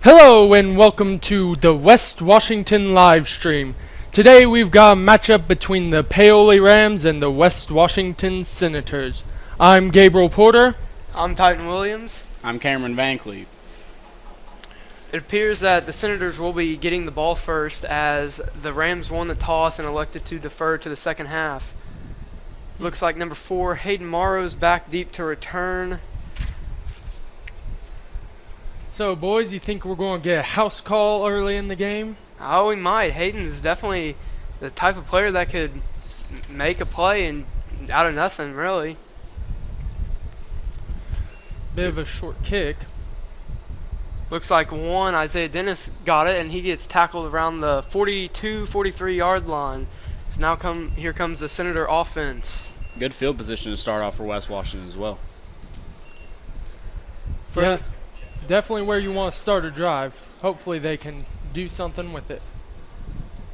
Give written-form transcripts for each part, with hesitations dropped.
Hello and welcome to the West Washington live stream. Today we've got a matchup between the Paoli Rams and the West Washington Senators. I'm Gabriel Porter. I'm Titan Williams. I'm Cameron Van Cleve. It appears that the Senators will be getting the ball first as the Rams won the toss and elected to defer to the second half. Looks like number 4, Hayden Morrow's back deep to return. So boys, you think we're going to get a house call early in the game? Oh, we might. Hayden is definitely the type of player that could make a play and out of nothing, really. Bit of a short kick. Looks like Isaiah Dennis got it, and he gets tackled around the 42, 43 yard line. So now here comes the Senator offense. Good field position to start off for West Washington as well. Yeah, definitely where you want to start a drive. Hopefully they can do something with it.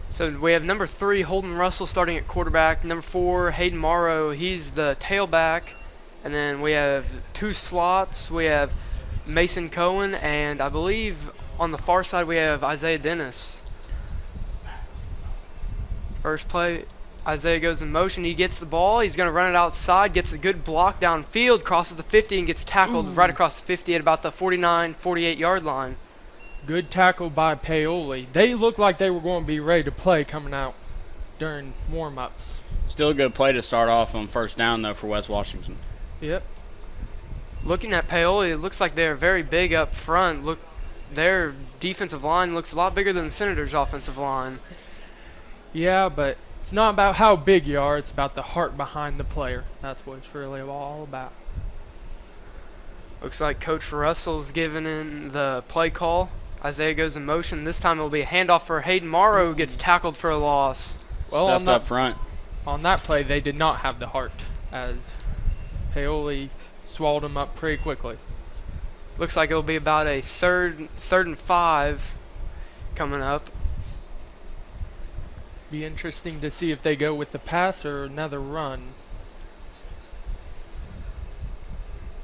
So we have number 3, Holden Russell, starting at quarterback. Number 4, Hayden Morrow, he's the tailback. And then we have 2 slots. We have Mason Cohen, and I believe on the far side we have Isaiah Dennis. First play, Isaiah goes in motion. He gets the ball. He's going to run it outside, gets a good block downfield, crosses the 50, and gets tackled right across the 50 at about the 49, 48 yard line. Good tackle by Paoli. They looked like they were going to be ready to play coming out during warm-ups. Still a good play to start off on first down, though, for West Washington. Yep. Looking at Paoli, it looks like they're very big up front. Look, their defensive line looks a lot bigger than the Senators' offensive line. Yeah, but it's not about how big you are. It's about the heart behind the player. That's what it's really all about. Looks like Coach Russell's giving in the play call. Isaiah goes in motion. This time it'll be a handoff for Hayden Morrow, who gets tackled for a loss. Well, Stuffed up front. On that play, they did not have the heart, as Paoli swallowed him up pretty quickly. Looks like it'll be about a third and 5 coming up. Be interesting to see if they go with the pass or another run.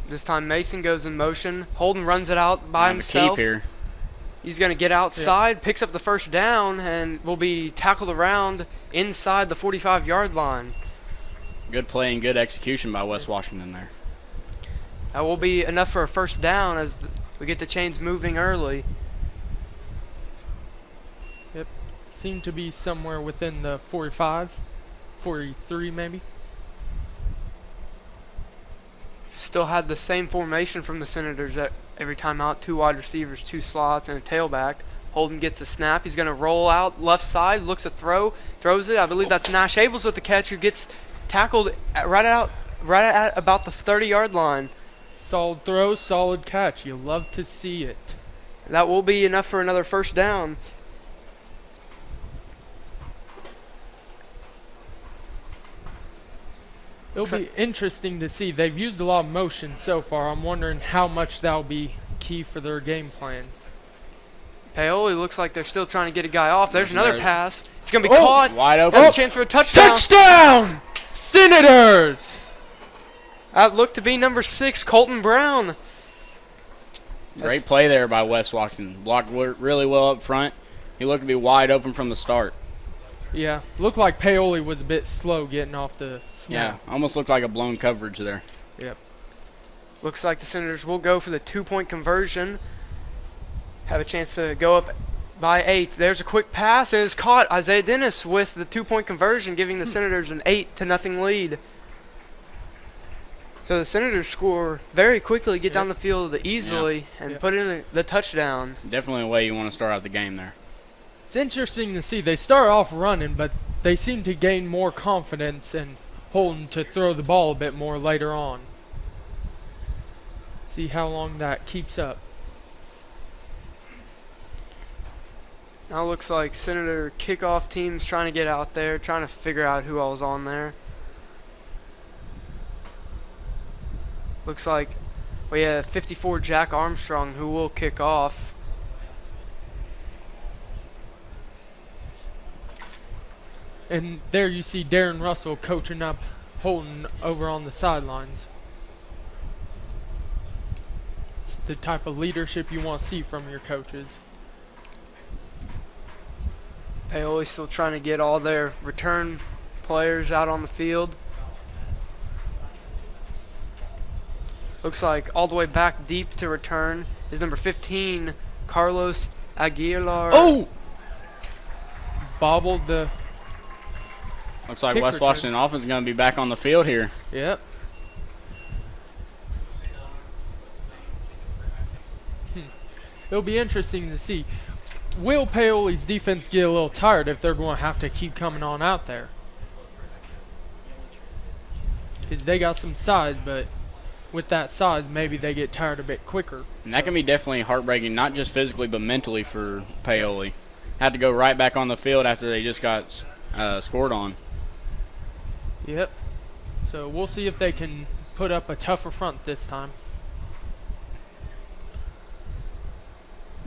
This time Mason goes in motion. Holden runs it out by himself. Keep here. He's going to get outside, picks up the first down, and will be tackled around inside the 45 yard line. Good play and good execution by West Washington there. That will be enough for a first down as we get the chains moving early. Yep. Seemed to be somewhere within the 45, 43 maybe. Still had the same formation from the Senators at every time out. 2 wide receivers, 2 slots, and a tailback. Holden gets the snap. He's going to roll out left side, looks at throws it. I believe that's Nash Abels with the catch, who gets tackled right at about the 30 yard line. Solid throw, solid catch. You love to see it. That will be enough for another first down. It'll be interesting to see. They've used a lot of motion so far. I'm wondering how much that'll be key for their game plans. Paoli looks like they're still trying to get a guy off. There's another pass. It's going to be caught. Wide open. There's a chance for a touchdown. Touchdown! Senators! That looked to be number 6, Colton Brown. Great play there by West Washington. Blocked really well up front. He looked to be wide open from the start. Yeah, looked like Paoli was a bit slow getting off the snap. Yeah, almost looked like a blown coverage there. Yep. Looks like the Senators will go for the 2-point conversion. Have a chance to go up by 8. There's a quick pass, and it's caught. Isaiah Dennis with the 2-point conversion, giving the Senators an 8-0 lead. So the Senators score very quickly, get down the field easily, and put in the touchdown. Definitely a way you want to start out the game there. It's interesting to see. They start off running, but they seem to gain more confidence and Holden to throw the ball a bit more later on. See how long that keeps up. Now looks like Senator kickoff team's trying to get out there, trying to figure out who all's on there. Looks like we have 54 Jack Armstrong, who will kick off. And there you see Darren Russell coaching up Holden over on the sidelines. the type of leadership you want to see from your coaches. Paoli still trying to get all their return players out on the field. Looks like all the way back deep to return is number 15, Carlos Aguilar. Oh! Bobbled the... Looks like kick West return. Washington offense is going to be back on the field here. Yep. It'll be interesting to see. Will Paoli's defense get a little tired if they're going to have to keep coming on out there? Because they got some size, but with that size, maybe they get tired a bit quicker. And that can be definitely heartbreaking, not just physically but mentally for Paoli. Had to go right back on the field after they just got scored on. Yep. So we'll see if they can put up a tougher front this time.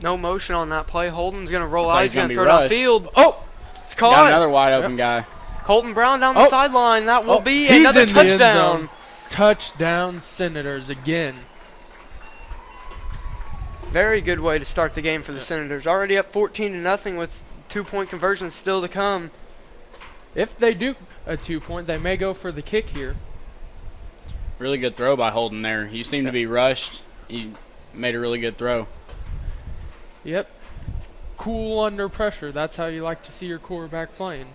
No motion on that play. Holden's going to roll Looks out. like He's he's going gonna to be throw it rushed. downfield. Oh, it's caught. Got another wide open guy. Colton Brown down the Oh. sideline. That will be he's another in the end touchdown. zone. Touchdown, Senators again. Very good way to start the game for the Senators. Already up 14-0 with 2-point conversions still to come. If they do a 2-point, they may go for the kick here. Really good throw by Holden there. He seemed to be rushed. He made a really good throw. Yep. It's cool under pressure. That's how you like to see your quarterback playing.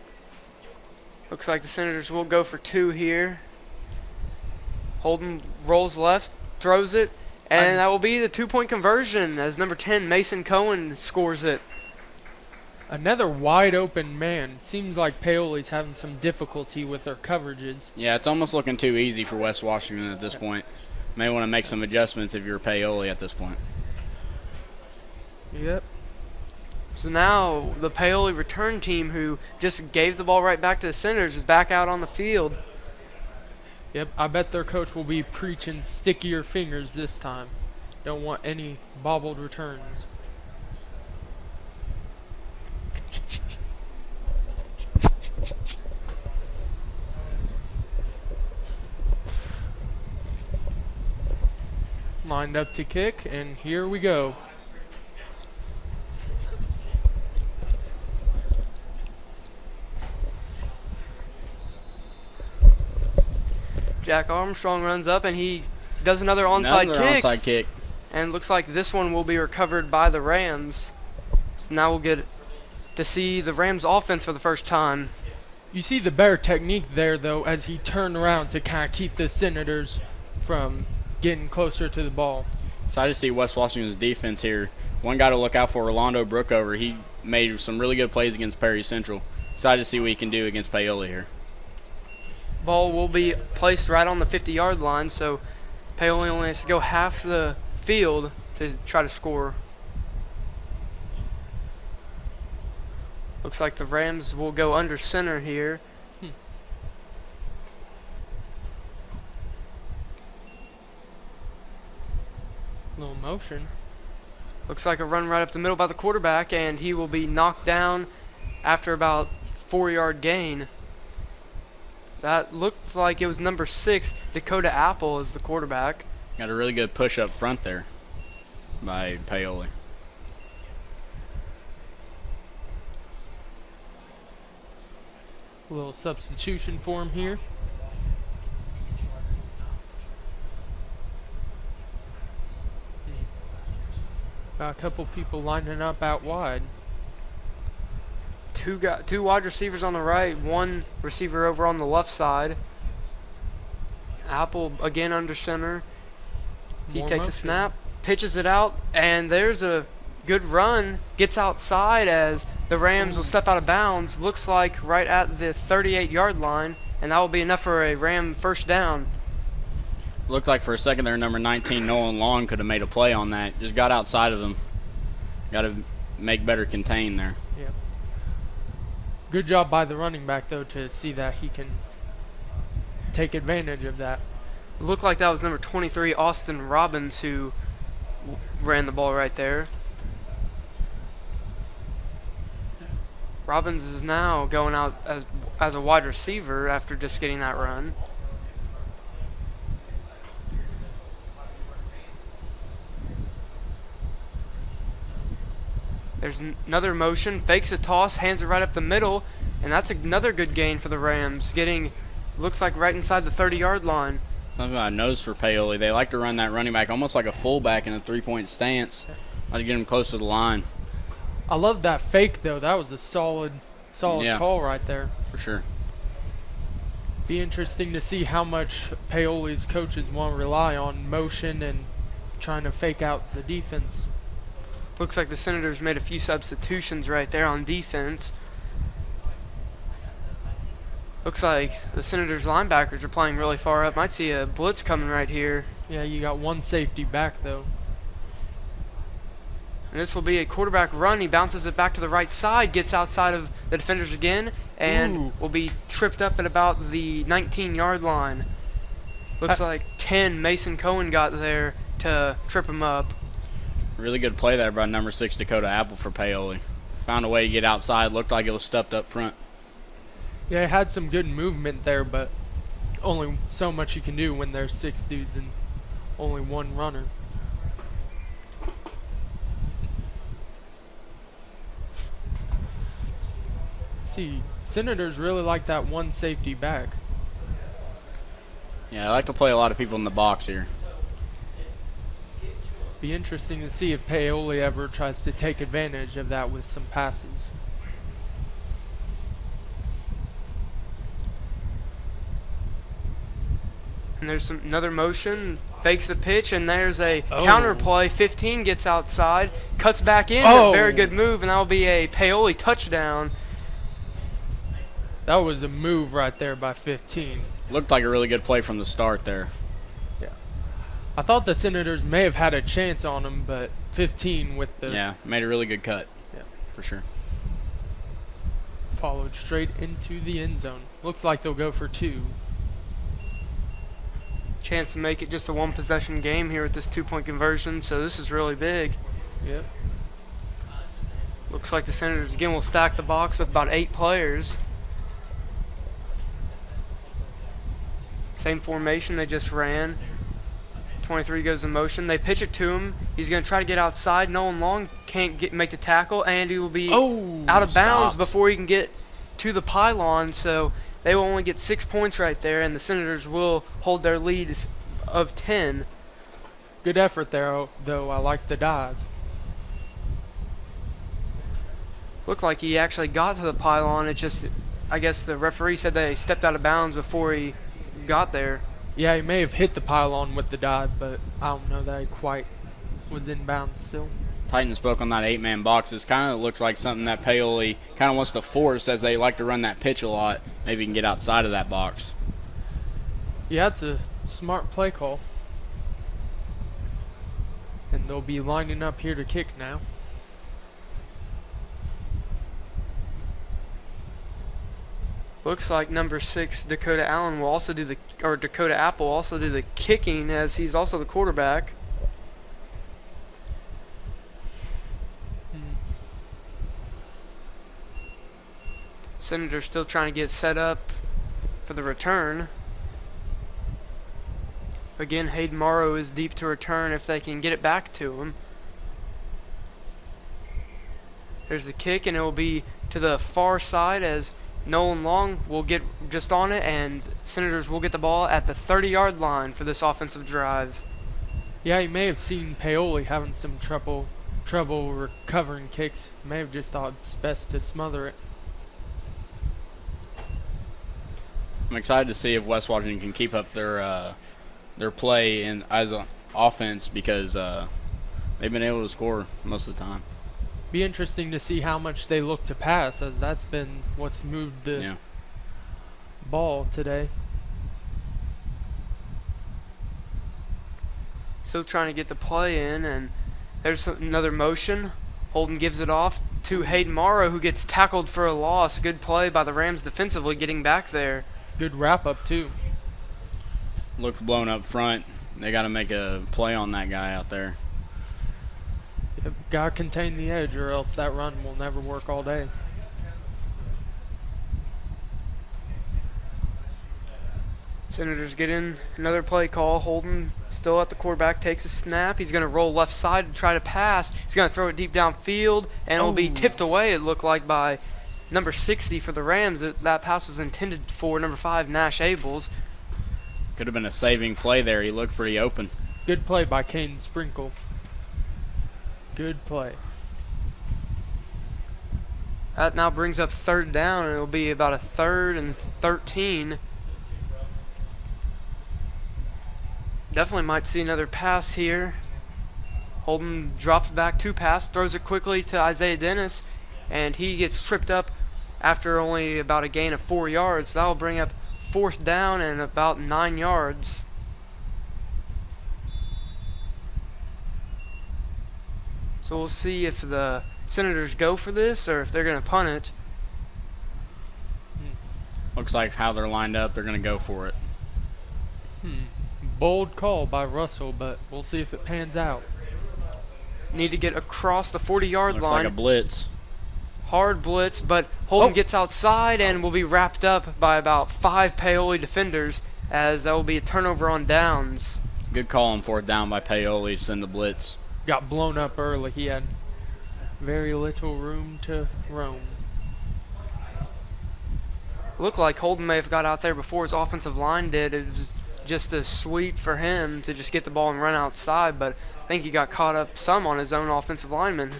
Looks like the Senators will go for 2 here. Holden rolls left, throws it, and that will be the 2-point conversion as number 10, Mason Cohen, scores it. Another wide open man. Seems like Paoli's having some difficulty with their coverages. Yeah, it's almost looking too easy for West Washington at this point. May want to make some adjustments if you're Paoli at this point. Yep. So now the Paoli return team, who just gave the ball right back to the Senators, is back out on the field. Yep, I bet their coach will be preaching stickier fingers this time. Don't want any bobbled returns. Lined up to kick, and here we go. Jack Armstrong runs up, and he does another onside kick. Onside kick. And looks like this one will be recovered by the Rams. So now we'll get to see the Rams offense for the first time. You see the better technique there, though, as he turned around to kind of keep the Senators from getting closer to the ball. Excited to see West Washington's defense here. One guy to look out for, Orlando Brookover. He made some really good plays against Perry Central. Excited to see what he can do against Paoli here. Ball will be placed right on the 50-yard line, so Paoli only has to go half the field to try to score. Looks like the Rams will go under center here. Little motion. Looks like a run right up the middle by the quarterback, and he will be knocked down after about 4-yard gain. That looks like it was number 6, Dakota Apple, as the quarterback. Got a really good push up front there by Paoli. A little substitution for him here. Got a couple people lining up out wide. Two wide receivers on the right, one receiver over on the left side. Apple again under center. He More takes a motion. snap, pitches it out, and there's a good run. Gets outside as the Rams will step out of bounds. Looks like right at the 38-yard line, and that will be enough for a Ram first down. Looked like for a second there, number 19, Nolan Long, could have made a play on that. Just got outside of him. Got to make better contain there. Yep. Good job by the running back, though, to see that he can take advantage of that. It looked like that was number 23, Austin Robbins, who ran the ball right there. Robbins is now going out as a wide receiver after just getting that run. There's another motion, fakes a toss, hands it right up the middle, and that's another good gain for the Rams, getting, looks like right inside the 30-yard line. Something I noticed for Paoli, they like to run that running back almost like a fullback in a three-point stance. Like to get him close to the line. I love that fake, though. That was a solid Yeah. call right there. For sure. Be interesting to see how much Paoli's coaches want to rely on motion and trying to fake out the defense. Looks like the Senators made a few substitutions right there on defense. Looks like the Senators linebackers are playing really far up. Might see a blitz coming right here. Yeah, you got one safety back, though. And this will be a quarterback run. He bounces it back to the right side, gets outside of the defenders again, and will be tripped up at about the 19-yard line. Looks like 10 Mason Cohen got there to trip him up. Really good play there by number 6 Dakota Apple for Paoli. Found a way to get outside. Looked like it was stuffed up front. Yeah, it had some good movement there, but only so much you can do when there's 6 dudes and only one runner. See, Senators really like that one safety back. Yeah, I like to play a lot of people in the box here. Be interesting to see if Paoli ever tries to take advantage of that with some passes. And there's another motion, fakes the pitch, and there's a counter play. 15 gets outside, cuts back in. A very good move, and that will be a Paoli touchdown. That was a move right there by 15. Looked like a really good play from the start there. Yeah. I thought the Senators may have had a chance on him, but 15 with the... Yeah, made a really good cut. Yeah. For sure. Followed straight into the end zone. Looks like they'll go for 2. Chance to make it just a one-possession game here with this 2-point conversion, so this is really big. Yep. Looks like the Senators again will stack the box with about 8 players. Same formation they just ran. 23 goes in motion. They pitch it to him. He's going to try to get outside. Nolan Long can't make the tackle, and he will be out of bounds before he can get to the pylon. So they will only get 6 points right there, and the Senators will hold their lead of 10. Good effort there, though. I like the dive. Looked like he actually got to the pylon. It just, I guess the referee said they stepped out of bounds before he got there. Yeah, he may have hit the pylon with the dive, but I don't know that he quite was in bounds still. Titans spoke on that 8-man box. It kind of looks like something that Paoli kind of wants to force, as they like to run that pitch a lot. Maybe he can get outside of that box. Yeah, it's a smart play call. And they'll be lining up here to kick now. Looks like number 6 Dakota Allen will also do Dakota Apple will also do the kicking, as he's also the quarterback. Senators still trying to get set up for the return. Again, Hayden Morrow is deep to return if they can get it back to him. There's the kick, and it will be to the far side as Nolan Long will get just on it, and Senators will get the ball at the 30-yard line for this offensive drive. Yeah, he may have seen Paoli having some trouble recovering kicks. May have just thought it's best to smother it. I'm excited to see if West Washington can keep up their play as an offense, because they've been able to score most of the time. Be interesting to see how much they look to pass, as that's been what's moved the ball today. Still trying to get the play in, and there's another motion. Holden gives it off to Hayden Morrow, who gets tackled for a loss. Good play by the Rams defensively, getting back there. Good wrap up too. Looked blown up front. They got to make a play on that guy out there. Yep, gotta contain the edge, or else that run will never work all day. Senators get in another play call. Holden still at the quarterback, takes a snap. He's going to roll left side to try to pass. He's going to throw it deep downfield, and it will be tipped away, it looked like, by number 60 for the Rams. That pass was intended for number 5, Nash Abels. Could have been a saving play there. He looked pretty open. Good play by Caden Sprinkle. Good play. That now brings up 3rd down, and it will be about a 3rd and 13. Definitely might see another pass here. Holden drops back to pass, throws it quickly to Isaiah Dennis, and he gets tripped up after only about a gain of 4 yards. That will bring up 4th down and about 9 yards. So we'll see if the Senators go for this or if they're going to punt it. Looks like how they're lined up, they're going to go for it. Bold call by Russell, but we'll see if it pans out. Need to get across the 40-yard line. Looks like a blitz. Hard blitz, but Holden gets outside and will be wrapped up by about 5 Paoli defenders, as that will be a turnover on downs. Good call on 4th down by Paoli to send the blitz. Got blown up early. He had very little room to roam. Looked like Holden may have got out there before his offensive line did. It was just a sweep for him to just get the ball and run outside, but I think he got caught up some on his own offensive lineman.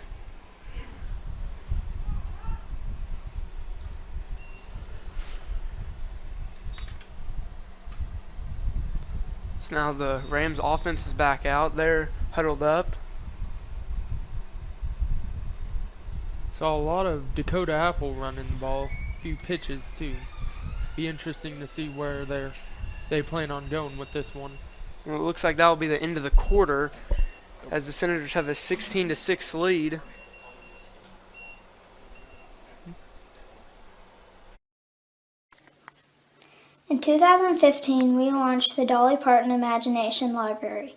So now the Rams offense is back out. They're huddled up. Saw a lot of Dakota Apple running the ball. A few pitches too. Be interesting to see where they plan on going with this one. Well, it looks like that will be the end of the quarter, as the Senators have a 16-6 lead. In 2015, we launched the Dolly Parton Imagination Library.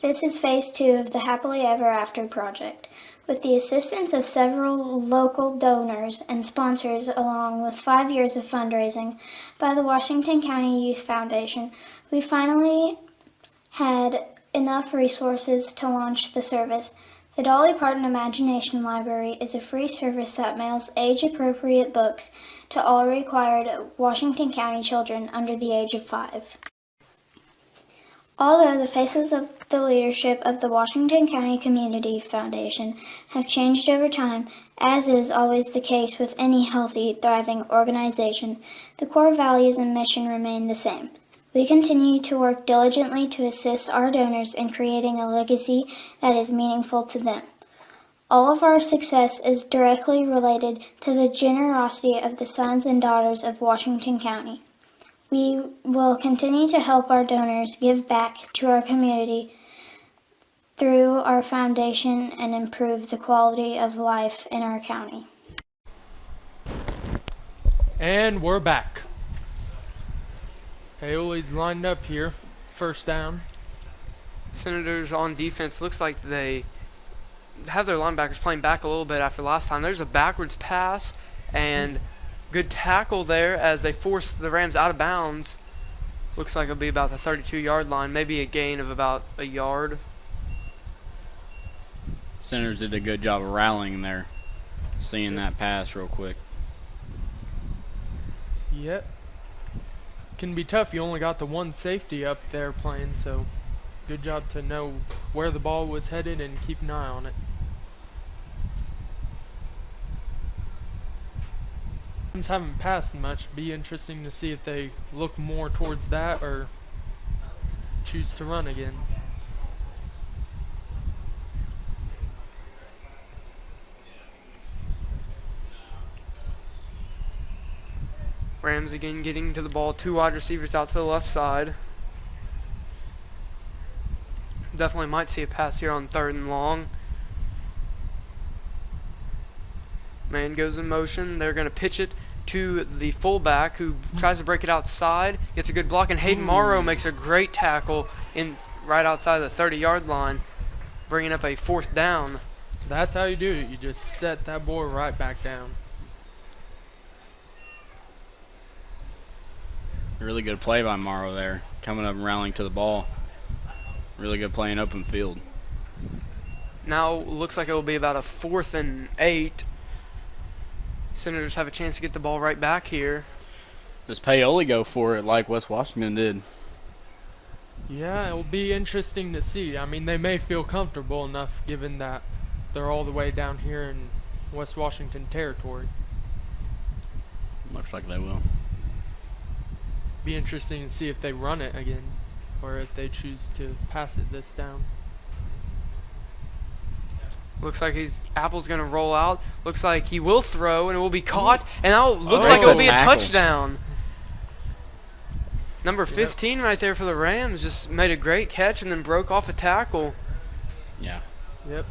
This is phase 2 of the Happily Ever After project. With the assistance of several local donors and sponsors, along with 5 years of fundraising by the Washington County Youth Foundation, we finally had enough resources to launch the service. The Dolly Parton Imagination Library is a free service that mails age-appropriate books to all required Washington County children under the age of 5. Although the faces of the leadership of the Washington County Community Foundation have changed over time, as is always the case with any healthy, thriving organization, the core values and mission remain the same. We continue to work diligently to assist our donors in creating a legacy that is meaningful to them. All of our success is directly related to the generosity of the sons and daughters of Washington County. We will continue to help our donors give back to our community through our foundation and improve the quality of life in our county. And we're back. Paoli's lined up here. 1st down. Senators on defense, looks like they have their linebackers playing back a little bit after last time. There's a backwards pass and good tackle there as they force the Rams out of bounds. Looks like it'll be about the 32-yard line, maybe a gain of about a yard. Senators did a good job of rallying there, seeing that pass real quick. Yep. Can be tough. You only got the one safety up there playing, so good job to know where the ball was headed and keep an eye on it. Haven't passed much. Be interesting to see if they look more towards that or choose to run again. Rams again getting to the ball. 2 wide receivers out to the left side. Definitely might see a pass here on 3rd and long. Man goes in motion. They're going to pitch it to the fullback, who tries to break it outside. Gets a good block, and Hayden Morrow makes a great tackle in right outside the 30-yard line, bringing up a 4th down. That's how you do it. You just set that boy right back down. The really good play by Morrow there, coming up and rallying to the ball. Really good play in open field. Now looks like it will be about a 4th and 8. Senators have a chance to get the ball right back here. Does Paoli go for it like West Washington did? Yeah, it'll be interesting to see. I mean, they may feel comfortable enough given that they're all the way down here in West Washington territory. Looks like they will. Be interesting to see if they run it again or if they choose to pass it this down. Looks like Apple's going to roll out. Looks like he will throw and it will be caught. And now looks Oh, like it will be a tackle. touchdown. Number 15 right there for the Rams just made a great catch and then broke off a tackle. Yeah. Yep.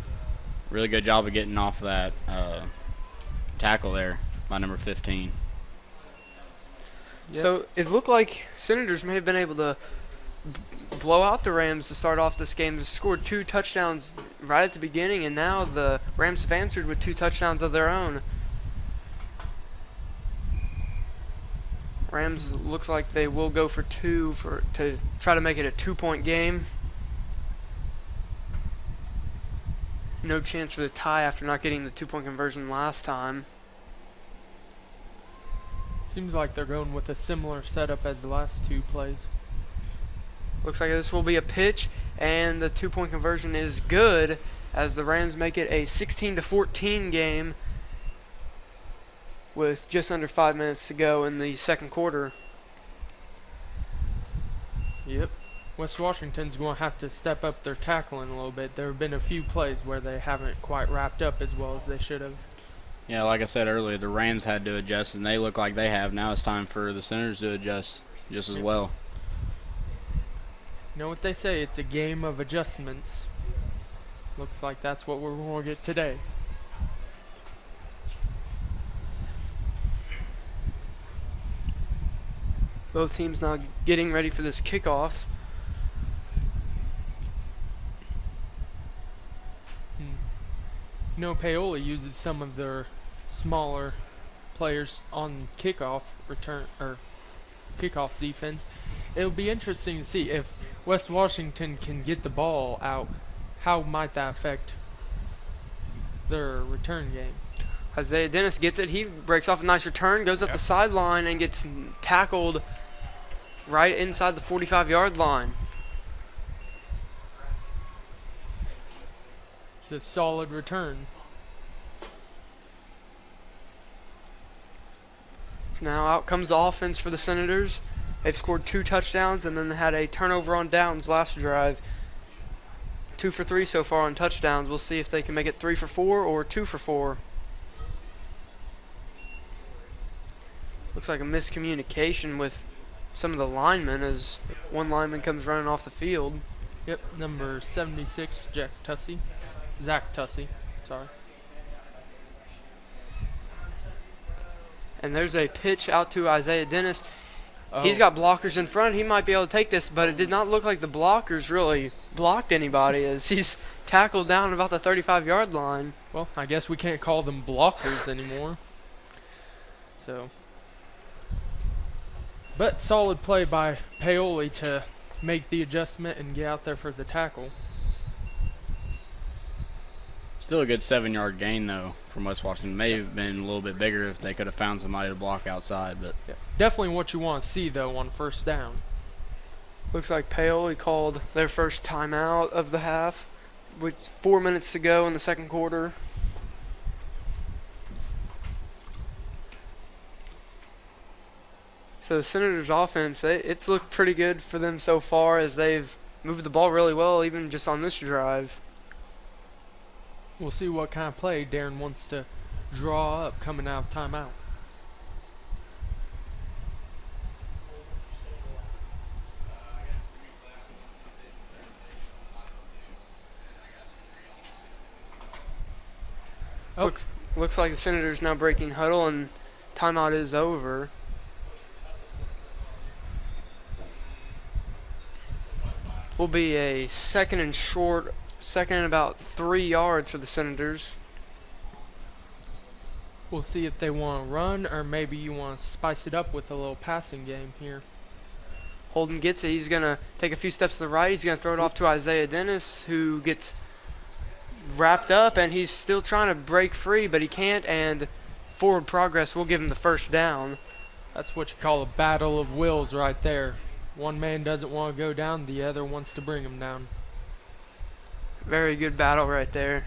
Really good job of getting off that tackle there by number 15. Yep. So it looked like Senators may have been able to blow out the Rams to start off this game. They scored 2 touchdowns right at the beginning, and now the Rams have answered with 2 touchdowns of their own. Rams looks like they will go for 2 to try to make it a 2-point game. No chance for the tie after not getting the 2-point conversion last time. Seems like they're going with a similar setup as the last 2 plays. Looks like this will be a pitch, and the 2-point conversion is good as the Rams make it a 16-14 game with just under 5 minutes to go in the second quarter. Yep. West Washington's going to have to step up their tackling a little bit. There have been a few plays where they haven't quite wrapped up as well as they should have. Yeah, like I said earlier, the Rams had to adjust, and they look like they have. Now it's time for the Senators to adjust just as well. You know what they say, it's a game of adjustments. Looks like that's what we're going to get today. Both teams now getting ready for this kickoff. You know, Paoli uses some of their smaller players on kickoff return or kickoff defense. It'll be interesting to see if West Washington can get the ball out. How might that affect their return game? Isaiah Dennis gets it. He breaks off a nice return, goes up the sideline, and gets tackled right inside the 45-yard line. It's a solid return. So now out comes the offense for the Senators. They've scored 2 touchdowns and then had a turnover on downs last drive. 2 for 3 so far on touchdowns. We'll see if they can make it 3 for 4 or 2 for 4. Looks like a miscommunication with some of the linemen as one lineman comes running off the field. Yep, number 76, Zach Tussey, sorry. And there's a pitch out to Isaiah Dennis. Oh. He's got blockers in front. He might be able to take this, but it did not look like the blockers really blocked anybody as he's tackled down about the 35-yard line. Well, I guess we can't call them blockers anymore. So, but solid play by Paoli to make the adjustment and get out there for the tackle. Still a good 7-yard gain, though, from West Washington. May have been a little bit bigger if they could have found somebody to block outside. But Definitely what you want to see, though, on first down. Looks like Paoli called their first timeout of the half with 4 minutes to go in the second quarter. So the Senators' offense, it's looked pretty good for them so far as they've moved the ball really well, even just on this drive. We'll see what kind of play Darren wants to draw up coming out of timeout. Oh. Looks like the Senators now breaking huddle and timeout is over. Will be a second and short, second and about 3 yards for the Senators. We'll see if they want to run or maybe you want to spice it up with a little passing game here. Holden gets it. He's going to take a few steps to the right. He's going to throw it off to Isaiah Dennis, who gets wrapped up, and he's still trying to break free, but he can't, and forward progress will give him the first down. That's what you call a battle of wills right there. One man doesn't want to go down, the other wants to bring him down. Very good battle right there.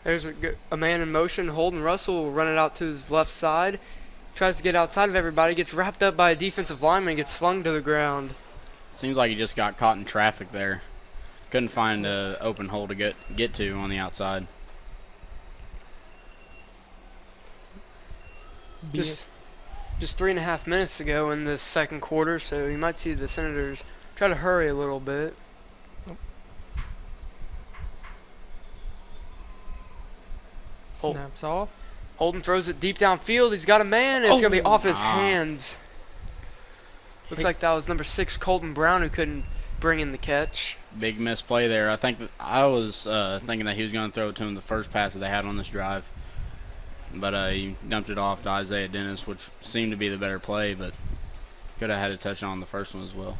There's a man in motion. Holden Russell will run it out to his left side. Tries to get outside of everybody. Gets wrapped up by a defensive lineman. Gets slung to the ground. Seems like he just got caught in traffic there. Couldn't find an open hole to get to on the outside. Just 3.5 minutes to go in the second quarter, so you might see the Senators try to hurry a little bit. Snaps off. Holden throws it deep downfield. He's got a man, and it's going to be off his hands. Looks like that was number 6, Colton Brown, who couldn't bring in the catch. Big misplay there. I think I was thinking that he was going to throw it to him the first pass that they had on this drive. But he dumped it off to Isaiah Dennis, which seemed to be the better play, but could have had a touchdown on the first one as well.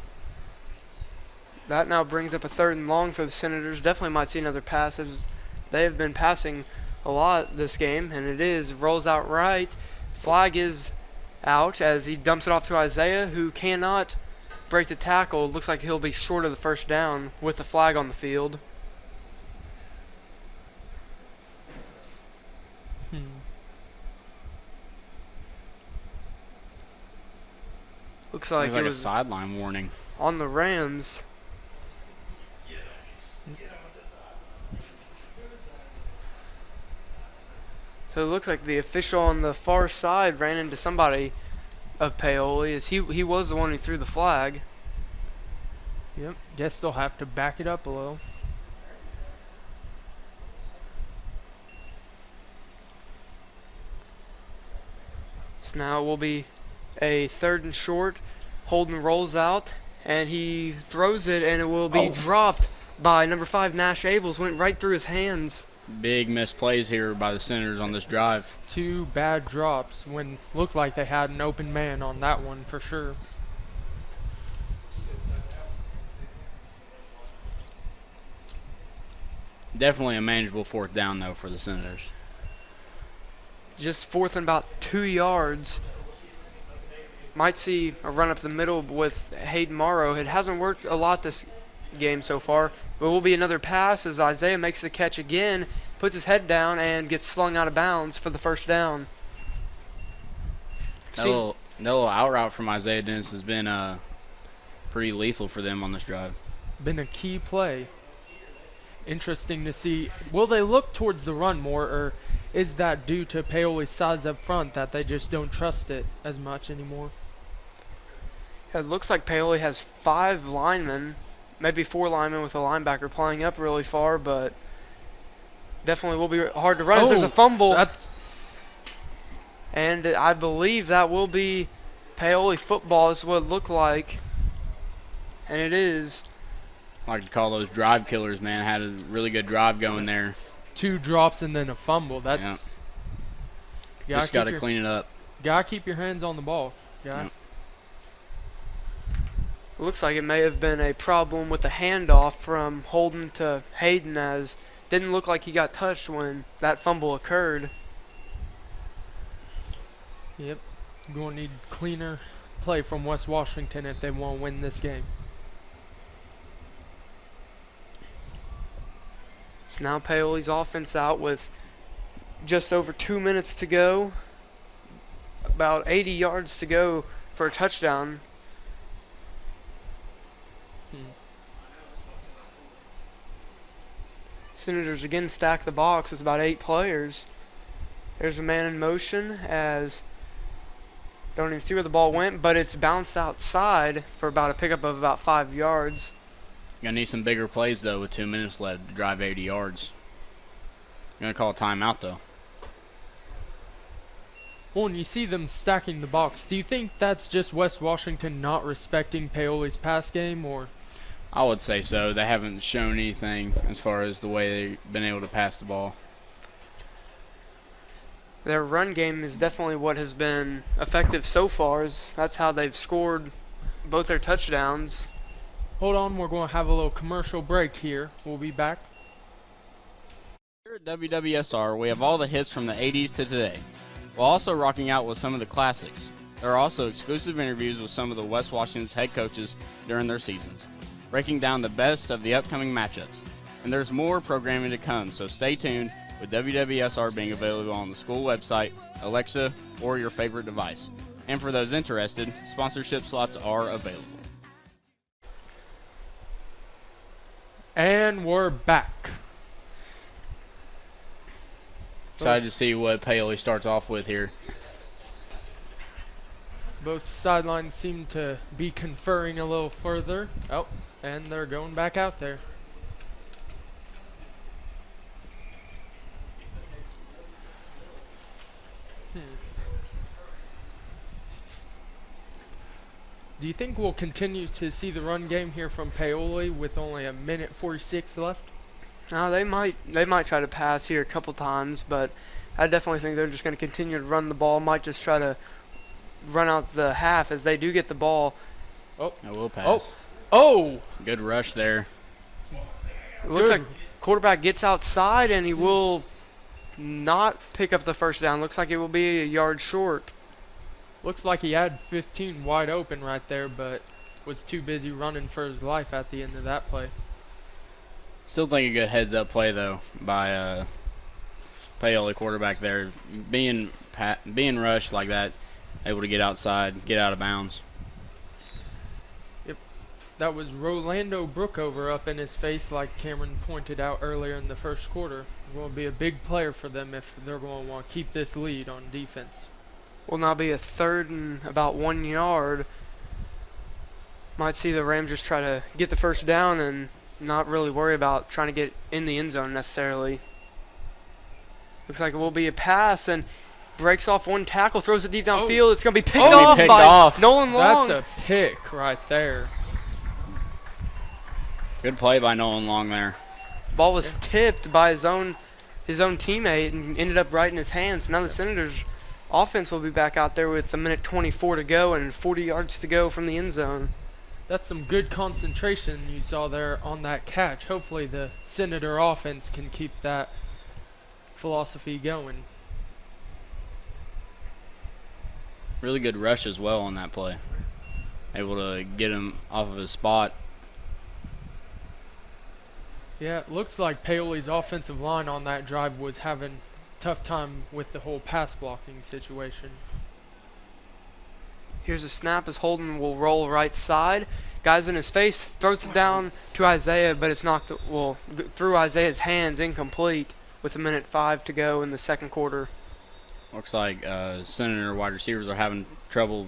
That now brings up a 3rd and long for the Senators. Definitely might see another pass, as they have been passing a lot this game, and it is. Rolls out right. Flag is out as he dumps it off to Isaiah, who cannot break the tackle. Looks like he'll be short of the first down with the flag on the field. Looks like it a was sideline warning on the Rams. So it looks like the official on the far side ran into somebody of Paoli, as he was the one who threw the flag. Yep. Guess they'll have to back it up a little. So now it will be a 3rd and short. Holden rolls out, and he throws it, and it will be dropped by number 5, Nash Abels. Went right through his hands. Big misplays here by the Senators on this drive. 2 bad drops when looked like they had an open man on that one for sure. Definitely a manageable 4th down, though, for the Senators. Just 4th and about 2 yards. Might see a run up the middle with Hayden Morrow. It hasn't worked a lot this game so far, but will be another pass as Isaiah makes the catch again, puts his head down, and gets slung out of bounds for the first down. That little out route from Isaiah Dennis has been pretty lethal for them on this drive. Been a key play. Interesting to see. Will they look towards the run more, or is that due to Paoli's size up front that they just don't trust it as much anymore? It looks like Paoli has 5 linemen, maybe 4 linemen with a linebacker playing up really far, but definitely will be hard to run as there's a fumble. And I believe that will be Paoli football is what it looked like. And it is. I like to call those drive killers, man. Had a really good drive going there. 2 drops and then a fumble. That's just got to clean it up. Gotta keep your hands on the ball. Yep. It looks like it may have been a problem with the handoff from Holden to Hayden, as didn't look like he got touched when that fumble occurred. Yep. Going to need cleaner play from West Washington if they want to win this game. So now Paoli's offense out with just over 2 minutes to go. About 80 yards to go for a touchdown. Senators again stack the box. It's about 8 players. There's a man in motion, as don't even see where the ball went, but it's bounced outside for about a pickup of about 5 yards. Gonna need some bigger plays though with 2 minutes left to drive 80 yards. Gonna call a timeout though. Well, and you see them stacking the box. Do you think that's just West Washington not respecting Paoli's pass game, or I would say so. They haven't shown anything as far as the way they've been able to pass the ball. Their run game is definitely what has been effective so far. That's how they've scored both their touchdowns. Hold on, we're going to have a little commercial break here. We'll be back. Here at WWSR, we have all the hits from the 80s to today, while also rocking out with some of the classics. There are also exclusive interviews with some of the West Washington's head coaches during their seasons, breaking down the best of the upcoming matchups. And there's more programming to come, so stay tuned, with WWSR being available on the school website, Alexa, or your favorite device. And for those interested, sponsorship slots are available. And we're back. Excited to see what Paoli starts off with here. Both sidelines seem to be conferring a little further. Oh, and they're going back out there. Do you think we'll continue to see the run game here from Paoli with only a minute 46 left? Now they might try to pass here a couple times, but I definitely think they're just going to continue to run the ball. Might just try to run out the half as they do get the ball. Oh, I will pass. Oh! Good rush there. It looks Good. like quarterback gets outside and he will not pick up the first down. Looks like it will be a yard short. Looks like he had 15 wide open right there, but was too busy running for his life at the end of that play. Still think a good heads-up play, though, by Paoli, quarterback there. Being rushed like that, able to get outside, get out of bounds. Yep. That was Rolando Brookover up in his face, like Cameron pointed out earlier in the first quarter. Going to be a big player for them if they're going to want to keep this lead on defense. Will now be a 3rd and about 1 yard. Might see the Rams just try to get the first down and not really worry about trying to get in the end zone necessarily. Looks like it will be a pass and breaks off one tackle, throws it deep downfield. It's going to be picked off Nolan Long. That's a pick right there. Good play by Nolan Long there. Ball was tipped by his own teammate and ended up right in his hands. Now the Senators offense will be back out there with a minute 24 to go and 40 yards to go from the end zone. That's some good concentration you saw there on that catch. Hopefully the Senator offense can keep that philosophy going. Really good rush as well on that play. Able to get him off of his spot. Yeah, it looks like Paoli's offensive line on that drive was having a tough time with the whole pass blocking situation. Here's a snap as Holden will roll right side. Guy's in his face, throws it down to Isaiah, but it's knocked through Isaiah's hands, incomplete, with a minute 5 to go in the second quarter. Looks like Senator wide receivers are having trouble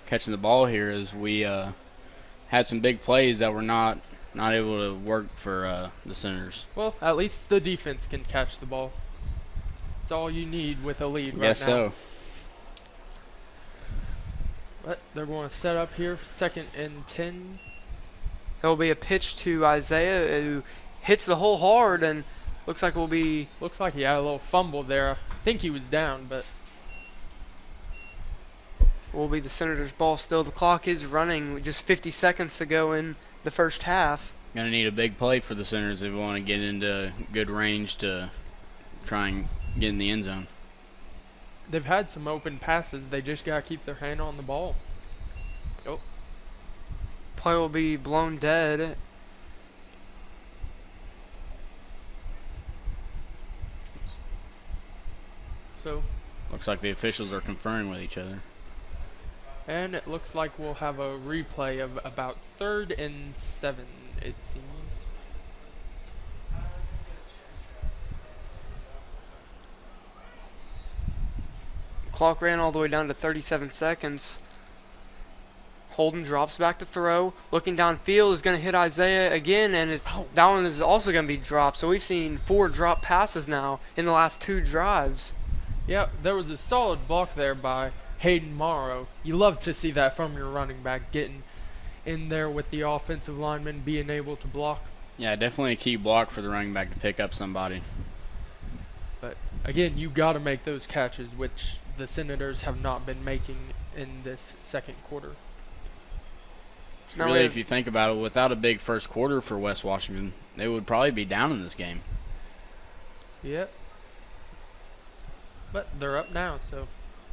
catching the ball here as we had some big plays that were not able to work for the Senators. Well, at least the defense can catch the ball. That's all you need with a lead right now. Yes, so. But they're going to set up here, 2nd and 10. There'll be a pitch to Isaiah who hits the hole hard and looks like Looks like he had a little fumble there. I think he was down, but will be the Senators' ball still. The clock is running with just 50 seconds to go in the first half. Going to need a big play for the Senators if we want to get into good range to try and get in the end zone. they've had some open passes. They just got to keep their hand on the ball. Oh. Play will be blown dead. So, Looks like the officials are conferring with each other. and it looks like we'll have a replay of about 3rd and 7, it seems. Clock ran all the way down to 37 seconds. Holden drops back to throw. Looking downfield is going to hit Isaiah again, and that one is also going to be dropped. So we've seen 4 drop passes now in the last 2 drives. Yeah, there was a solid block there by Hayden Morrow. You love to see that from your running back, getting in there with the offensive lineman being able to block. Yeah, definitely a key block for the running back to pick up somebody. But again, you got to make those catches, which the Senators have not been making in this second quarter. Now Really, if you think about it, without a big first quarter for West Washington, they would probably be down in this game. Yep. But they're up now, so.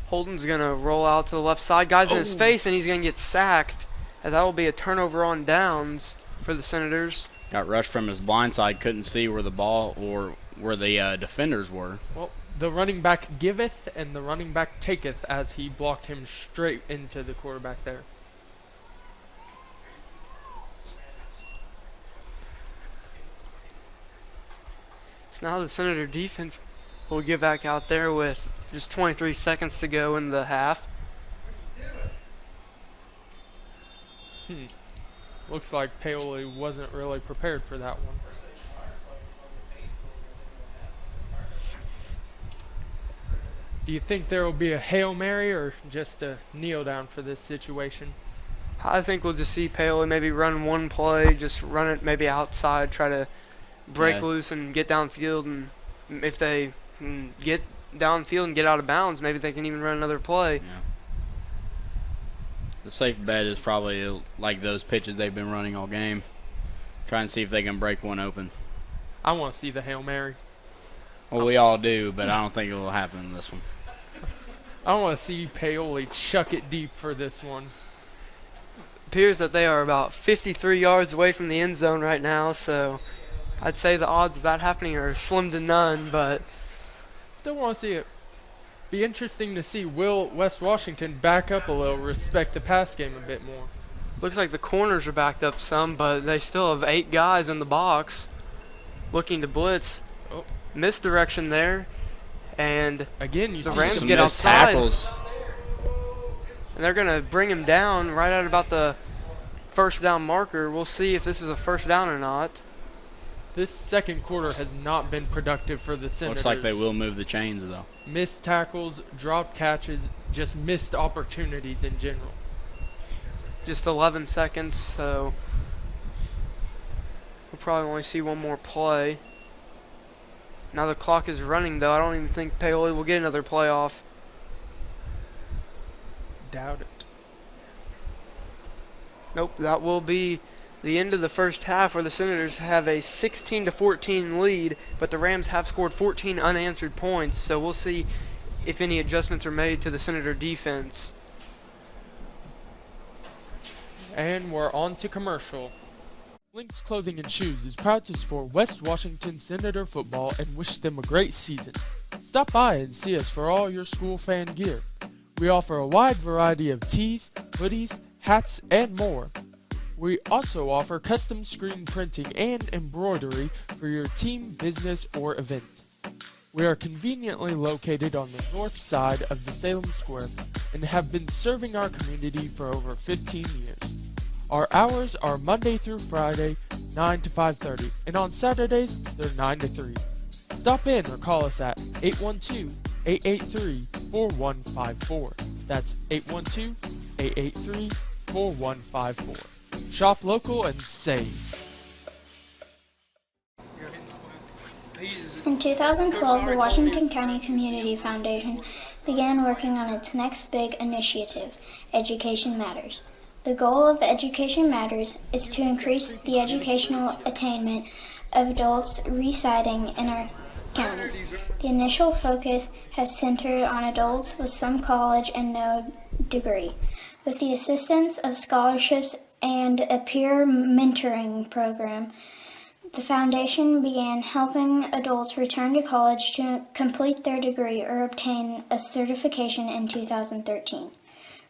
Holden's going to roll out to the left side. Guy's in his Oh. face, and he's going to get sacked. As that will be a turnover on downs for the Senators. Got rushed from his blind side, couldn't see where the ball or where the defenders were. Well, the running back giveth and the running back taketh, as he blocked him straight into the quarterback there. So now the Senator defense will get back out there with just 23 seconds to go in the half. Looks like Paoli wasn't really prepared for that one. Do you think there will be a Hail Mary or just a kneel down for this situation? I think we'll just see Paoli maybe run one play, just run it maybe outside, try to break Yeah. loose and get downfield. And if they can get downfield and get out of bounds, maybe they can even run another play. Yeah. The safe bet is probably like those pitches they've been running all game. Try and see if they can break one open. I want to see the Hail Mary. Well, we all do, but I don't think it will happen in this one. I want to see Paoli chuck it deep for this one. Appears that they are about 53 yards away from the end zone right now, so I'd say the odds of that happening are slim to none, but Still want to see it. Be interesting to see, will West Washington back up a little, respect the pass game a bit more? looks like the corners are backed up some, but they still have 8 guys in the box looking to blitz. Oh. Misdirection there, and Again, you The see Rams some Some get missed outside. tackles. they're going to bring him down right at about the first down marker. We'll see if this is a first down or not. This second quarter has not been productive for the Senators. Looks like they will move the chains, though. Missed tackles, dropped catches, just missed opportunities in general. Just 11 seconds, so we'll probably only see one more play. Now the clock is running, though. I don't even think Paoli will get another play off. Doubt it. Nope, that will be the end of the first half, where the Senators have a 16-14 lead, but the Rams have scored 14 unanswered points, so we'll see if any adjustments are made to the Senator defense. And we're on to commercial. Lynx Clothing and Shoes is proud to support West Washington Senator football and wish them a great season. Stop by and see us for all your school fan gear. We offer a wide variety of tees, hoodies, hats, and more. We also offer custom screen printing and embroidery for your team, business, or event. We are conveniently located on the north side of the Salem Square and have been serving our community for over 15 years. Our hours are Monday through Friday, 9 to 5:30, and on Saturdays, they're 9 to 3. Stop in or call us at 812-883-4154. That's 812-883-4154. Shop local and save. In 2012, the Washington County Community Foundation began working on its next big initiative, Education Matters. The goal of Education Matters is to increase the educational attainment of adults residing in our county. The initial focus has centered on adults with some college and no degree. With the assistance of scholarships and a peer mentoring program, the foundation began helping adults return to college to complete their degree or obtain a certification in 2013.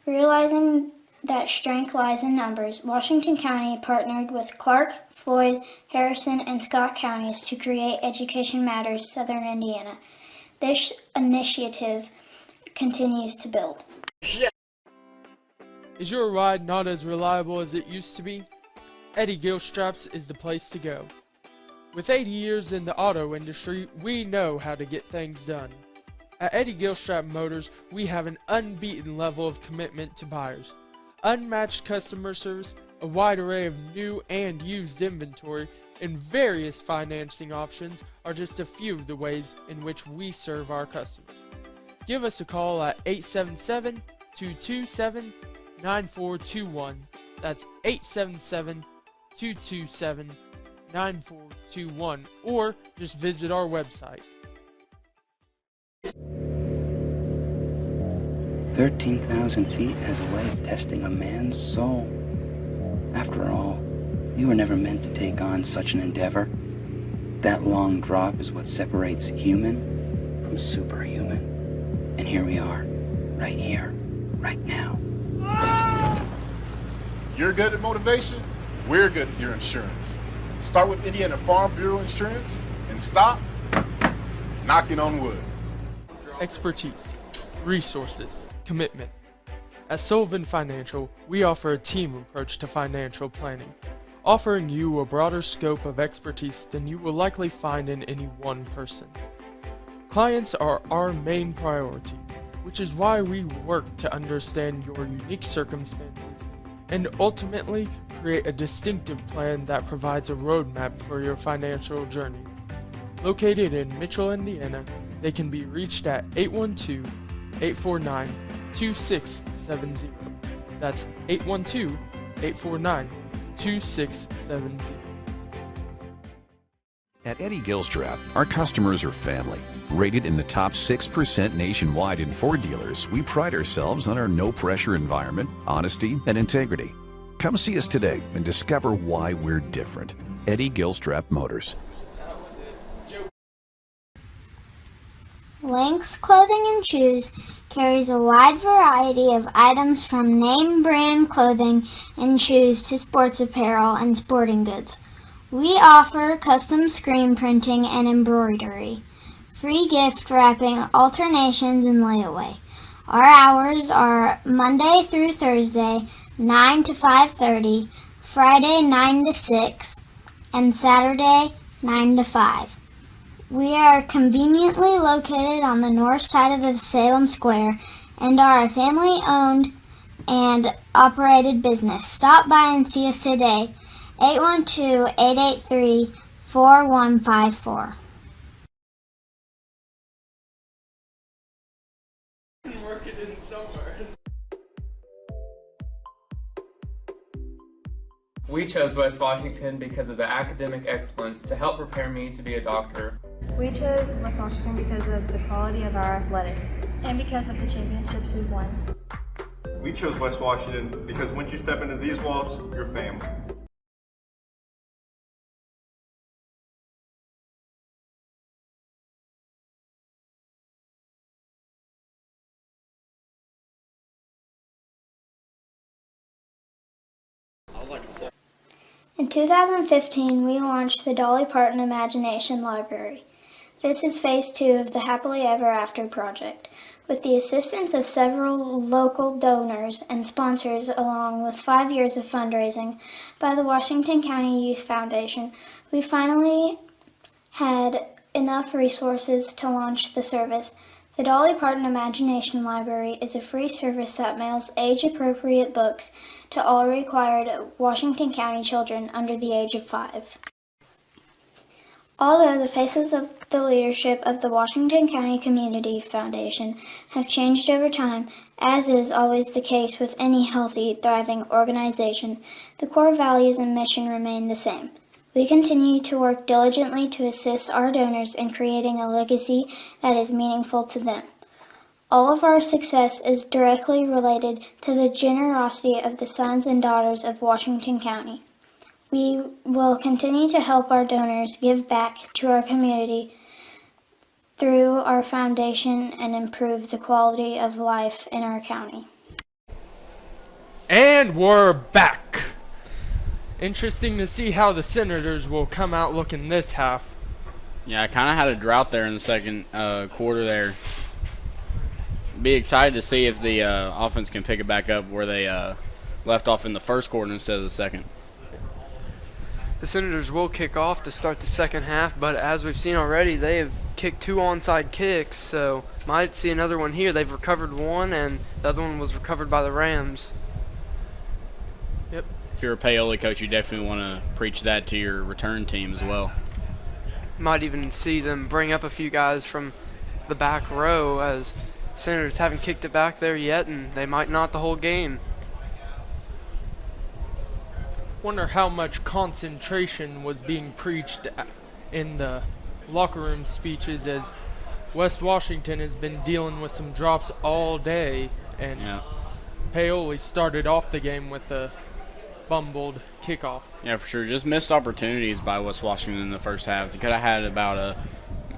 Realizing that strength lies in numbers, Washington County partnered with Clark, Floyd, Harrison, and Scott counties to create Education Matters Southern Indiana. This initiative continues to build. Is your ride not as reliable as it used to be? Eddie Gilstraps is the place to go. With 80 years in the auto industry, we know how to get things done. At Eddie Gilstrap Motors, we have an unbeaten level of commitment to buyers, unmatched customer service, a wide array of new and used inventory, and various financing options are just a few of the ways in which we serve our customers. Give us a call at 877-227-9421. That's 877-227-9421, or just visit our website. 13,000 feet has a way of testing a man's soul. After all, we were never meant to take on such an endeavor. That long drop is what separates human from superhuman. And here we are, right here, right now. You're good at motivation, we're good at your insurance. Start with Indiana Farm Bureau Insurance and stop knocking on wood. Expertise, resources, commitment. At Sullivan Financial, we offer a team approach to financial planning, offering you a broader scope of expertise than you will likely find in any one person. Clients are our main priority, which is why we work to understand your unique circumstances and ultimately create a distinctive plan that provides a roadmap for your financial journey. Located in Mitchell, Indiana, they can be reached at 812-849-2670. That's 812-849-2670. At Eddie Gilstrap, our customers are family. Rated in the top 6% nationwide in Ford dealers, we pride ourselves on our no-pressure environment, honesty, and integrity. Come see us today and discover why we're different. Eddie Gilstrap Motors. Lynx Clothing and Shoes carries a wide variety of items from name brand clothing and shoes to sports apparel and sporting goods. We offer custom screen printing and embroidery, free gift wrapping, alternations, and layaway. Our hours are Monday through Thursday, 9 to 5:30, Friday 9 to 6, and Saturday 9 to 5. We are conveniently located on the north side of the Salem Square and are a family-owned and operated business. Stop by and see us today. 812-883-4154. Work it in somewhere. We chose West Washington because of the academic excellence to help prepare me to be a doctor. We chose West Washington because of the quality of our athletics and because of the championships we've won. We chose West Washington because once you step into these walls, you're family. In 2015, we launched the Dolly Parton Imagination Library. This is phase 2 of the Happily Ever After project. With the assistance of several local donors and sponsors, along with 5 years of fundraising by the Washington County Youth Foundation, we finally had enough resources to launch the service. The Dolly Parton Imagination Library is a free service that mails age-appropriate books to all required Washington County children under the age of 5. Although the faces of the leadership of the Washington County Community Foundation have changed over time, as is always the case with any healthy, thriving organization, the core values and mission remain the same. We continue to work diligently to assist our donors in creating a legacy that is meaningful to them. All of our success is directly related to the generosity of the sons and daughters of Washington County. We will continue to help our donors give back to our community through our foundation and improve the quality of life in our county. And we're back. Interesting to see how the Senators will come out looking this half. Yeah, I kind of had a drought there in the second quarter there. Be excited to see if the offense can pick it back up where they left off in the first quarter instead of the second. The Senators will kick off to start the second half, but as we've seen already, they have kicked 2 onside kicks, so might see another one here. They've recovered one, and the other one was recovered by the Rams. Yep. if you're a Paoli coach, you definitely want to preach that to your return team as well. Might even see them bring up a few guys from the back row, as Senators haven't kicked it back there yet, and they might not the whole game. Wonder how much concentration was being preached in the locker room speeches, as West Washington has been dealing with some drops all day, and Paoli started off the game with a fumbled kickoff. Yeah, for sure. Just missed opportunities by West Washington in the first half. They could have had about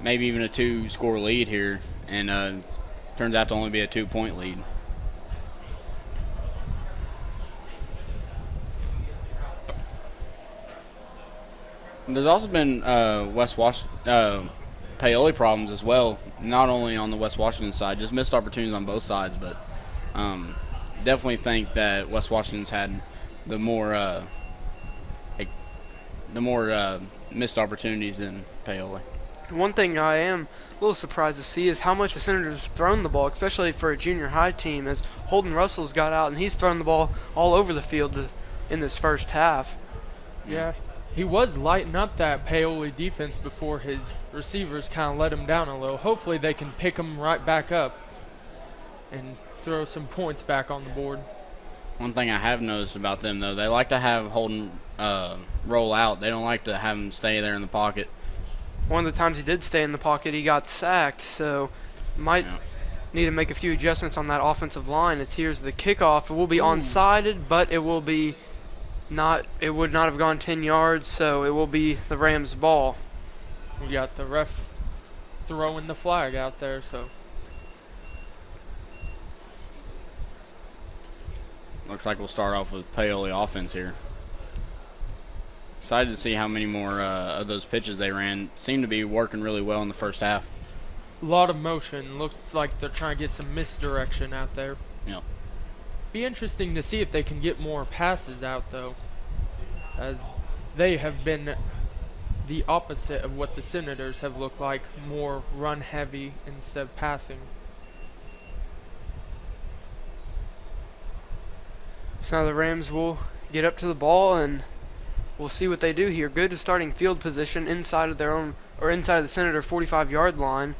maybe even a 2-score lead here, and turns out to only be a 2-point lead. There's also been Paoli problems as well, not only on the West Washington side, just missed opportunities on both sides, but definitely think that West Washington's had the more missed opportunities than Paoli. One thing I am a little surprised to see is how much the Senators have thrown the ball, especially for a junior high team, as Holden Russell's got out and he's thrown the ball all over the field in this first half. Yeah, he was lighting up that Paoli defense before his receivers kind of let him down a little. Hopefully they can pick him right back up and throw some points back on the board. One thing I have noticed about them, though, they like to have Holden roll out. They don't like to have him stay there in the pocket. One of the times he did stay in the pocket, he got sacked, so might need to make a few adjustments on that offensive line. As here's the kickoff. It will be onside, but it will be not. It would not have gone 10 yards, so it will be the Rams' ball. We got the ref throwing the flag out there, so. Looks like we'll start off with Paoli offense here. Excited to see how many more of those pitches they ran. Seemed to be working really well in the first half. A lot of motion. Looks like they're trying to get some misdirection out there. Yep. Be interesting to see if they can get more passes out, though, as they have been the opposite of what the Senators have looked like, more run heavy instead of passing. So now the Rams will get up to the ball, and we'll see what they do here. Good starting field position inside of their own, or inside of the Senator 45-yard line.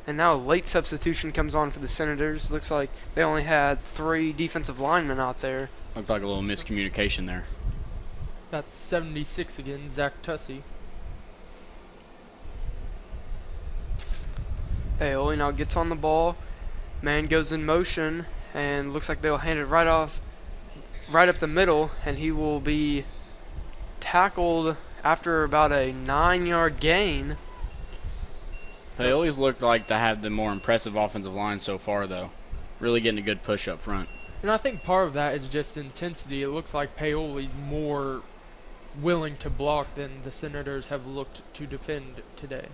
And now a late substitution comes on for the Senators. Looks like they only had 3 defensive linemen out there. Looked like a little miscommunication there. That's 76 again, Zach Tussey. Paoli now gets on the ball. Man goes in motion, and looks like they'll hand it right up the middle, and he will be tackled after about a 9-yard gain. Paoli's looked like to have the more impressive offensive line so far, though. Really getting a good push up front. And I think part of that is just intensity. It looks like Paoli's more willing to block than the Senators have looked to defend today.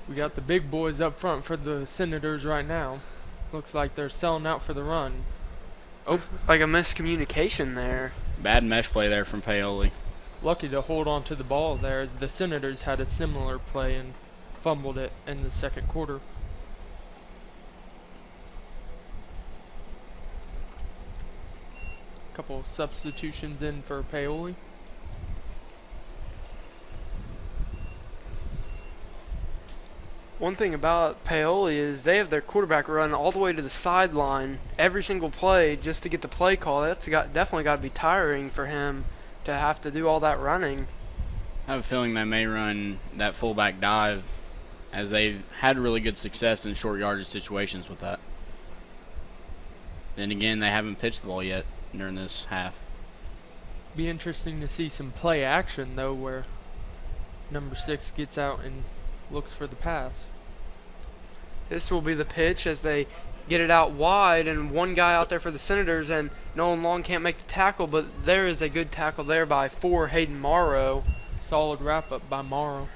We got the big boys up front for the Senators right now. Looks like they're selling out for the run. Oh, like a miscommunication there. Bad mesh play there from Paoli. Lucky to hold on to the ball there, as the Senators had a similar play and fumbled it in the second quarter. Couple substitutions in for Paoli. One thing about Paoli is they have their quarterback run all the way to the sideline every single play just to get the play call. That's definitely got to be tiring for him to have to do all that running. I have a feeling they may run that fullback dive, as they've had really good success in short yardage situations with that. Then again, they haven't pitched the ball yet during this half. Be interesting to see some play action, though, where number 6 gets out and looks for the pass. This will be the pitch as they get it out wide, and one guy out there for the Senators, and Nolan Long can't make the tackle, but there is a good tackle there by Hayden Morrow. Solid wrap up by Morrow.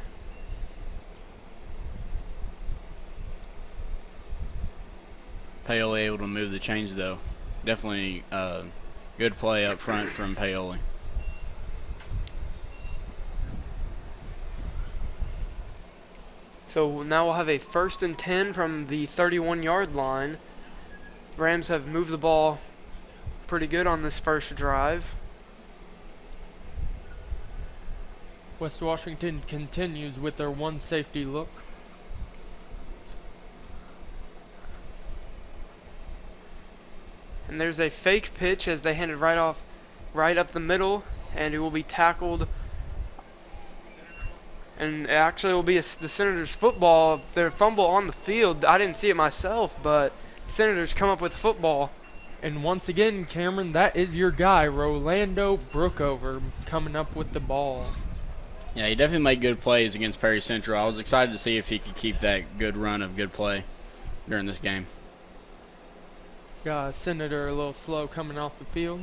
Paoli able to move the chains, though. Definitely Good play up front from Paoli. So now we'll have a 1st and 10 from the 31-yard line. Rams have moved the ball pretty good on this first drive. West Washington continues with their one safety look. And there's a fake pitch as they hand it right up the middle, and it will be tackled. And it actually will be the Senators football. Their fumble on the field. I didn't see it myself, but Senators come up with the football. And once again, Cameron, that is your guy, Rolando Brookover, coming up with the ball. Yeah, he definitely made good plays against Perry Central. I was excited to see if he could keep that good run of good play during this game. Got Senator a little slow coming off the field.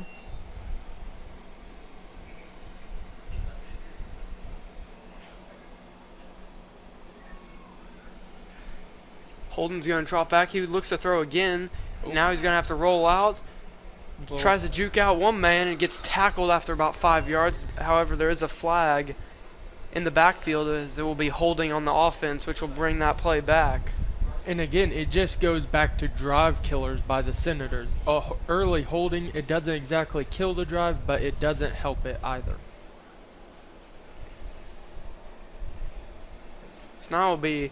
Holden's going to drop back. He looks to throw again. Now he's going to have to roll out. Tries to juke out one man and gets tackled after about 5 yards. However, there is a flag in the backfield as it will be holding on the offense, which will bring that play back. And again, it just goes back to drive killers by the Senators. Early holding, it doesn't exactly kill the drive, but it doesn't help it either. So now it will be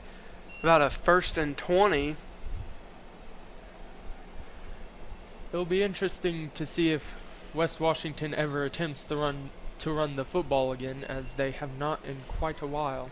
about a 1st and 20. It'll be interesting to see if West Washington ever attempts to run the football again, as they have not in quite a while.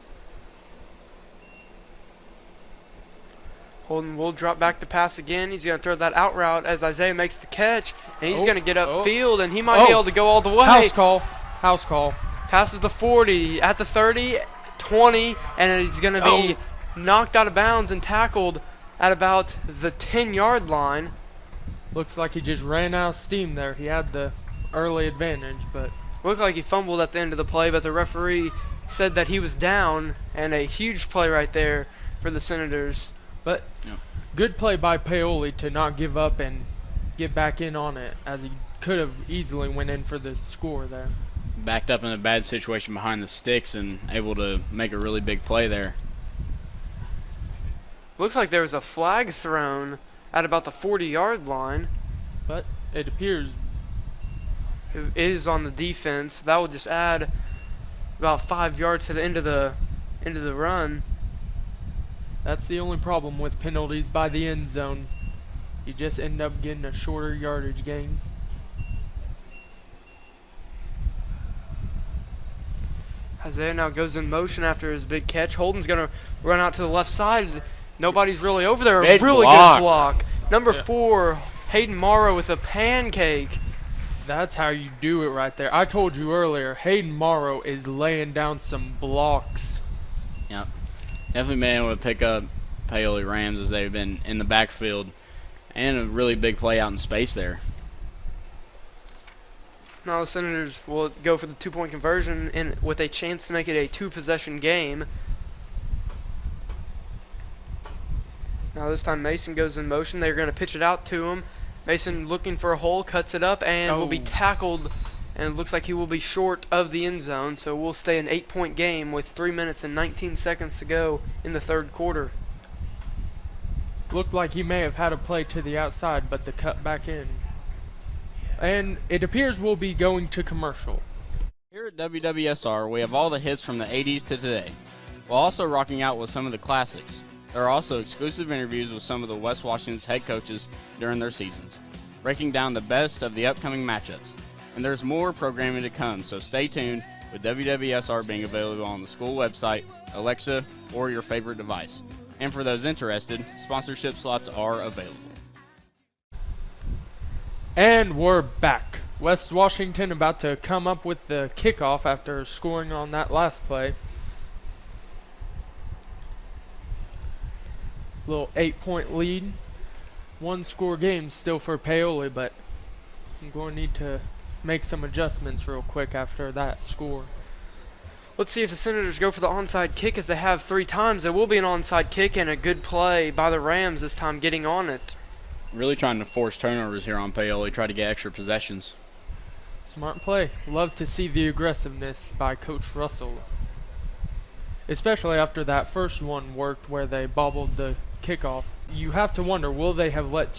Holden will drop back to pass again. He's going to throw that out route as Isaiah makes the catch, and he's going to get upfield, and he might be able to go all the way. House call. House call. Passes the 40 at the 30, 20, and he's going to be knocked out of bounds and tackled at about the 10-yard line. Looks like he just ran out of steam there. He had the early advantage, but looked like he fumbled at the end of the play, but the referee said that he was down, and a huge play right there for the Senators. But good play by Paoli to not give up and get back in on it, as he could have easily went in for the score there. Backed up in a bad situation behind the sticks and able to make a really big play there. Looks like there was a flag thrown at about the 40-yard line. But it appears it is on the defense. That will just add about 5 yards to the end of the run. That's the only problem with penalties by the end zone. You just end up getting a shorter yardage gain. Isaiah now goes in motion after his big catch. Holden's going to run out to the left side. Nobody's really over there. Good really block. good block. Number 4, Hayden Morrow with a pancake. That's how you do it right there. I told you earlier, Hayden Morrow is laying down some blocks. Yep. Definitely been able to pick up Paoli Rams as they've been in the backfield, and a really big play out in space there. Now the Senators will go for the 2-point conversion with a chance to make it a 2-possession game. Now this time Mason goes in motion. They're going to pitch it out to him. Mason looking for a hole, cuts it up, and will be tackled. And it looks like he will be short of the end zone. So we'll stay an 8-point game with 3 minutes and 19 seconds to go in the third quarter. Looked like he may have had a play to the outside, but the cut back in. And it appears we'll be going to commercial. Here at WWSR, we have all the hits from the 80s to today, while also rocking out with some of the classics. There are also exclusive interviews with some of the West Washington's head coaches during their seasons, breaking down the best of the upcoming matchups. And there's more programming to come, so stay tuned, with WWSR being available on the school website, Alexa, or your favorite device. And for those interested, sponsorship slots are available. And we're back. West Washington about to come up with the kickoff after scoring on that last play. Little 8-point lead. 1-score game still for Paoli, but I'm going to need to make some adjustments real quick after that score. Let's see if the Senators go for the onside kick, as they have 3 times. There will be an onside kick and a good play by the Rams this time getting on it. Really trying to force turnovers here on Paoli, try to get extra possessions. Smart play. Love to see the aggressiveness by Coach Russell. Especially after that first one worked where they bobbled the kickoff. You have to wonder, will they have let